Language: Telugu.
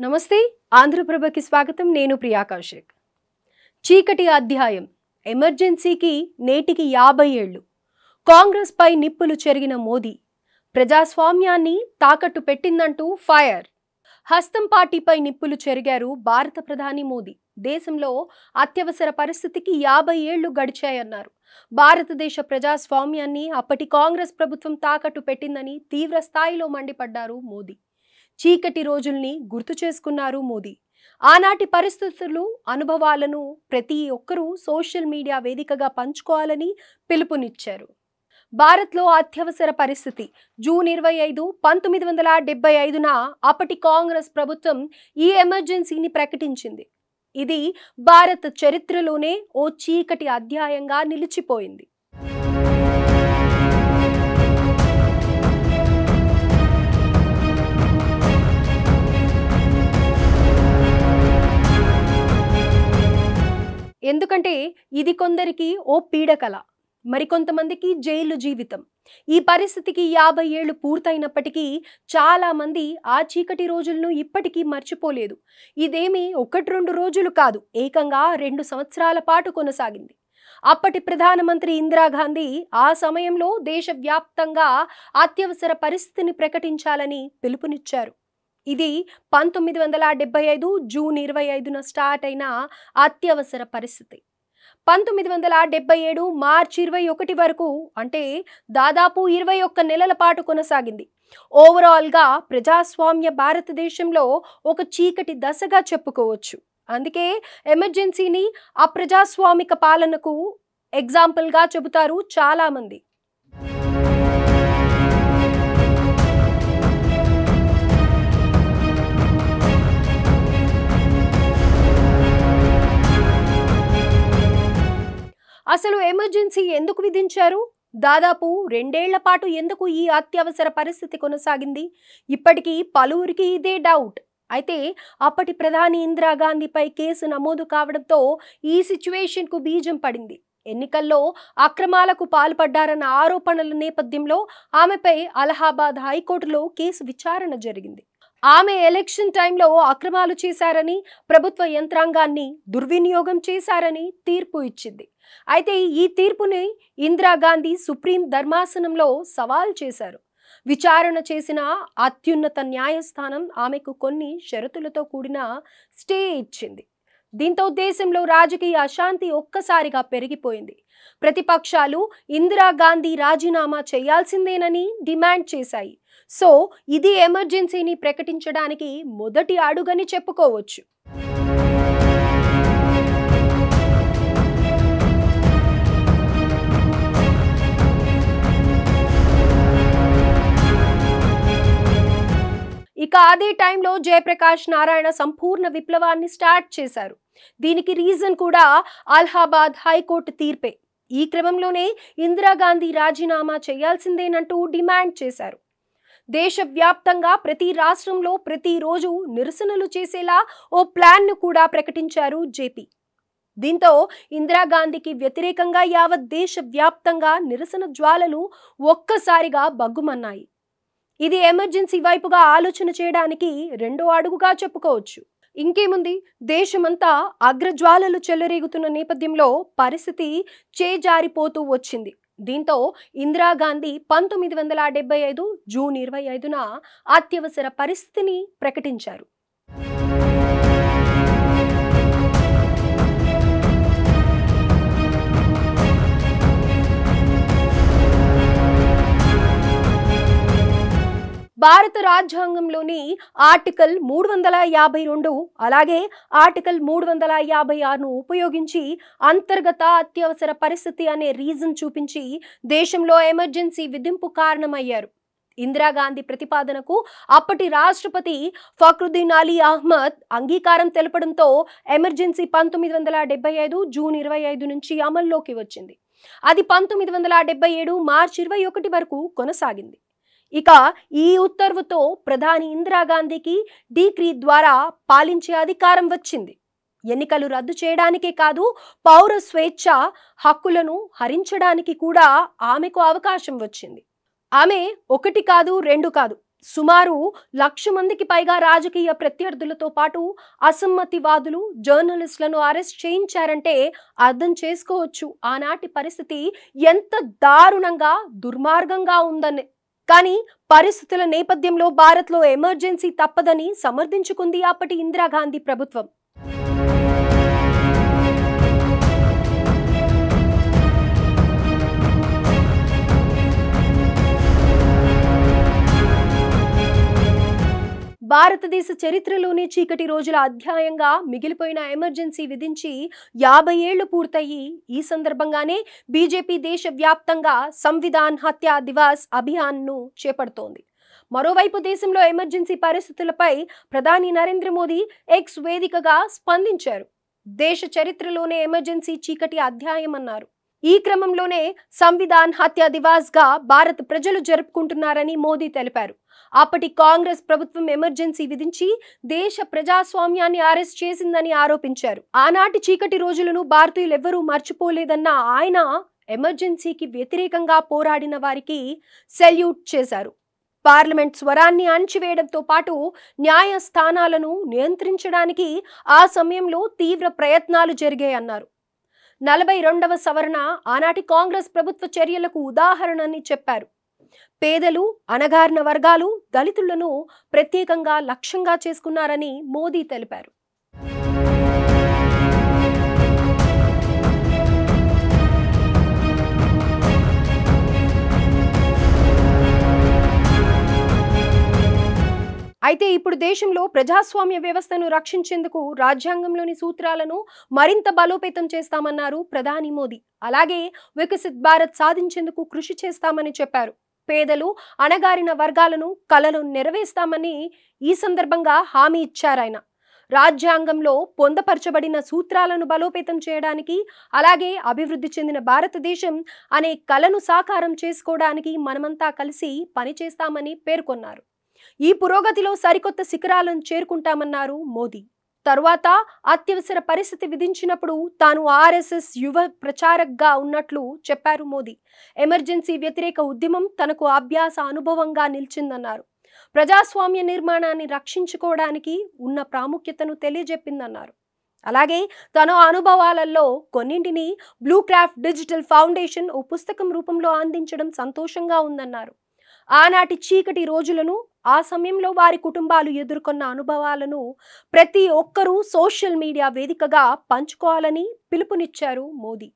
నమస్తే ఆంధ్రప్రభకి స్వాగతం. నేను ప్రియా కౌశిక్. చీకటి అధ్యాయం. ఎమర్జెన్సీకి నేటికి 50 ఏళ్లు. కాంగ్రెస్ పై నిప్పులు చెరిగిన మోదీ ప్రజాస్వామ్యాన్ని తాకట్టు పెట్టిందంటూ ఫైర్. హస్తం పార్టీపై నిప్పులు చెరిగారు భారత ప్రధాని మోదీ. దేశంలో అత్యవసర పరిస్థితికి 50 ఏళ్లు గడిచాయన్నారు. భారతదేశ ప్రజాస్వామ్యాన్ని అప్పటి కాంగ్రెస్ ప్రభుత్వం తాకట్టు పెట్టిందని తీవ్ర స్థాయిలో మండిపడ్డారు మోదీ. చీకటి రోజుల్ని గుర్తు చేసుకున్నారు మోదీ. ఆనాటి పరిస్థితులు, అనుభవాలను ప్రతి ఒక్కరూ సోషల్ మీడియా వేదికగా పంచుకోవాలని పిలుపునిచ్చారు. భారత్లో అత్యవసర పరిస్థితి జూన్ 25, 1975న అప్పటి కాంగ్రెస్ ప్రభుత్వం ఈ ఎమర్జెన్సీని ప్రకటించింది. ఇది భారత చరిత్రలోనే ఓ చీకటి అధ్యాయంగా నిలిచిపోయింది. ఎందుకంటే ఇది కొందరికి ఓ పీడకల, మరికొంతమందికి జైలు జీవితం. ఈ పరిస్థితికి 50 ఏళ్లు పూర్తయినప్పటికీ చాలా మంది ఆ చీకటి రోజులను ఇప్పటికీ మర్చిపోలేదు. ఇదేమీ 1-2 రోజులు కాదు, ఏకంగా 2 సంవత్సరాల పాటు కొనసాగింది. అప్పటి ప్రధానమంత్రి ఇందిరాగాంధీ ఆ సమయంలో దేశవ్యాప్తంగా అత్యవసర పరిస్థితిని ప్రకటించాలని పిలుపునిచ్చారు. ఇది 1975 జూన్ 25న స్టార్ట్ అయిన అత్యవసర పరిస్థితి 1977 మార్చి 21 వరకు, అంటే దాదాపు 21 నెలల పాటు కొనసాగింది. ఓవరాల్గా ప్రజాస్వామ్య భారతదేశంలో ఒక చీకటి దశగా చెప్పుకోవచ్చు. అందుకే ఎమర్జెన్సీని అప్రజాస్వామిక పాలనకు ఎగ్జాంపుల్గా చెబుతారు చాలామంది. అసలు ఎమర్జెన్సీ ఎందుకు విధించారు? దాదాపు 2 ఏళ్ల పాటు ఎందుకు ఈ అత్యవసర పరిస్థితి కొనసాగింది? ఇప్పటికీ పలువురికి ఇదే డౌట్. అయితే అప్పటి ప్రధాని ఇందిరాగాంధీపై కేసు నమోదు కావడంతో ఈ సిచ్యువేషన్కు బీజం పడింది. ఎన్నికల్లో అక్రమాలకు పాల్పడ్డారన్న ఆరోపణల నేపథ్యంలో ఆమెపై అలహాబాద్ హైకోర్టులో కేసు విచారణ జరిగింది. ఆమె ఎలక్షన్ టైంలో అక్రమాలు చేశారని, ప్రభుత్వ యంత్రాంగాన్ని దుర్వినియోగం చేశారని తీర్పు ఇచ్చింది. అయితే ఈ తీర్పుని ఇందిరాగాంధీ సుప్రీం ధర్మాసనంలో సవాల్ చేశారు. విచారణ చేసిన అత్యున్నత న్యాయస్థానం ఆమెకు కొన్ని షరతులతో కూడిన స్టే ఇచ్చింది. దీంతో దేశంలో రాజకీయ అశాంతి ఒక్కసారిగా పెరిగిపోయింది. ప్రతిపక్షాలు ఇందిరాగాంధీ రాజీనామా చేయాల్సిందేనని డిమాండ్ చేశాయి. సో ఇది ఎమర్జెన్సీని ప్రకటించడానికి మొదటి అడుగని చెప్పుకోవచ్చు. ఇక అదే టైంలో జయప్రకాష్ నారాయణ సంపూర్ణ విప్లవాన్ని స్టార్ట్ చేశారు. దీనికి రీజన్ కూడా అలహాబాద్ హైకోర్టు తీర్పే. ఈ క్రమంలోనే ఇందిరాగాంధీ రాజీనామా చేయాల్సిందేనంటూ డిమాండ్ చేశారు. దేశవ్యాప్తంగా ప్రతి రాష్ట్రంలో ప్రతిరోజు నిరసనలు చేసేలా ఓ ప్లాన్ను కూడా ప్రకటించారు జేపీ. దీంతో ఇందిరాగాంధీకి వ్యతిరేకంగా యావత్ దేశవ్యాప్తంగా నిరసన జ్వాలలు ఒక్కసారిగా బగ్గుమన్నాయి. ఇది ఎమర్జెన్సీ వైపుగా ఆలోచన చేయడానికి రెండో అడుగుగా చెప్పుకోవచ్చు. ఇంకేముంది, దేశమంతా అగ్రజ్వాలలు చెలరేగుతున్న నేపథ్యంలో పరిస్థితి చేజారిపోతూ వచ్చింది. దీంతో ఇందిరాగాంధీ 1975 జూన్ 25న అత్యవసర పరిస్థితిని ప్రకటించారు. భారత రాజ్యాంగంలోని ఆర్టికల్ 352 అలాగే ఆర్టికల్ 356ను ఉపయోగించి అంతర్గత అత్యవసర పరిస్థితి అనే రీజన్ చూపించి దేశంలో ఎమర్జెన్సీ విధింపు కారణమయ్యారు. ఇందిరాగాంధీ ప్రతిపాదనకు అప్పటి రాష్ట్రపతి ఫక్రుద్దీన్ అలీ అహ్మద్ అంగీకారం తెలపడంతో ఎమర్జెన్సీ 1975 జూన్ 25 నుంచి అమల్లోకి వచ్చింది. అది 1977 మార్చి 21 వరకు కొనసాగింది. ఇక ఈ ఉత్తర్వుతో ప్రధాని ఇందిరాగాంధీకి డిక్రీ ద్వారా పాలించే అధికారం వచ్చింది. ఎన్నికలు రద్దు చేయడానికే కాదు, పౌర స్వేచ్ఛ హక్కులను హరించడానికి కూడా ఆమెకు అవకాశం వచ్చింది. ఆమె 1 కాదు 2 కాదు సుమారు 1,00,000 మందికి పైగా రాజకీయ ప్రత్యర్థులతో పాటు అసమ్మతివాదులు, జర్నలిస్టులను అరెస్ట్ చేయించారంటే అర్థం చేసుకోవచ్చు ఆనాటి పరిస్థితి ఎంత దారుణంగా, దుర్మార్గంగా ఉందని. కానీ పరిస్థితుల నేపథ్యంలో భారత్లో ఎమర్జెన్సీ తప్పదని సమర్థించుకుంది అప్పటి ఇందిరాగాంధీ ప్రభుత్వం. భారతదేశ చరిత్రలోనే చీకటి రోజుల అధ్యాయంగా మిగిలిపోయిన ఎమర్జెన్సీ విధించి 50 ఏళ్లు పూర్తయి ఈ సందర్భంగానే బీజేపీ దేశవ్యాప్తంగా సంవిధాన్ హత్యా దివాస్ అభియాన్ను చేపడుతోంది. మరోవైపు దేశంలో ఎమర్జెన్సీ పరిస్థితులపై ప్రధాని నరేంద్ర మోదీ ఎక్స్ వేదికగా స్పందించారు. దేశ చరిత్రలోనే ఎమర్జెన్సీ చీకటి అధ్యాయం అన్నారు. ఈ క్రమంలోనే సంవిధాన్ హత్యా దివాస్ గా భారత ప్రజలు జరుపుకుంటున్నారని మోదీ తెలిపారు. అప్పటి కాంగ్రెస్ ప్రభుత్వం ఎమర్జెన్సీ విధించి దేశ ప్రజాస్వామ్యాన్ని అరెస్ట్ చేసిందని ఆరోపించారు. ఆనాటి చీకటి రోజులను భారతీయులెవ్వరూ మర్చిపోలేదన్న ఆయన ఎమర్జెన్సీకి వ్యతిరేకంగా పోరాడిన వారికి సెల్యూట్ చేశారు. పార్లమెంట్ స్వరాన్ని అణచివేయడంతో పాటు న్యాయస్థానాలను నియంత్రించడానికి ఆ సమయంలో తీవ్ర ప్రయత్నాలు జరిగాయన్నారు. 42వ సవరణ ఆనాటి కాంగ్రెస్ ప్రభుత్వ చర్యలకు ఉదాహరణని చెప్పారు. పేదలు, అణగారిన వర్గాలు, దళితులను ప్రత్యేకంగా లక్ష్యంగా చేసుకున్నారని మోదీ తెలిపారు. అయితే ఇప్పుడు దేశంలో ప్రజాస్వామ్య వ్యవస్థను రక్షించేందుకు రాజ్యాంగంలోని సూత్రాలను మరింత బలోపేతం చేస్తామన్నారు ప్రధాని మోదీ. అలాగే వికసిత్ భారత్ సాధించేందుకు కృషి చేస్తామని చెప్పారు. పేదలు, అణగారిన వర్గాలను కలలు నెరవేర్స్తామని ఈ సందర్భంగా హామీ ఇచ్చారాయన. రాజ్యాంగంలో పొందపరచబడిన సూత్రాలను బలోపేతం చేయడానికి, అలాగే అభివృద్ధి చెందిన భారతదేశం అనే కలను సాకారం చేసుకోవడానికి మనమంతా కలిసి పనిచేస్తామని పేర్కొన్నారు. ఈ పురోగతిలో సరికొత్త శిఖరాలను చేరుకుంటామన్నారు మోదీ. తరువాత అత్యవసర పరిస్థితి విధించినప్పుడు తాను ఆర్ఎస్ఎస్ యువ ప్రచారక్గా ఉన్నట్లు చెప్పారు మోదీ. ఎమర్జెన్సీ వ్యతిరేక ఉద్యమం తనకు అభ్యాస అనుభవంగా నిలిచిందన్నారు. ప్రజాస్వామ్య నిర్మాణాన్ని రక్షించుకోవడానికి ఉన్న ప్రాముఖ్యతను తెలియజెప్పిందన్నారు. అలాగే తన అనుభవాలలో కొన్నింటిని బ్లూ క్రాఫ్ట్ డిజిటల్ ఫౌండేషన్ ఓ పుస్తకం రూపంలో అందించడం సంతోషంగా ఉందన్నారు. ఆనాటి చీకటి రోజులను, ఆ సమయంలో వారి కుటుంబాలు ఎదుర్కొన్న అనుభవాలను ప్రతి ఒక్కరూ సోషల్ మీడియా వేదికగా పంచుకోవాలని పిలుపునిచ్చారు మోదీ.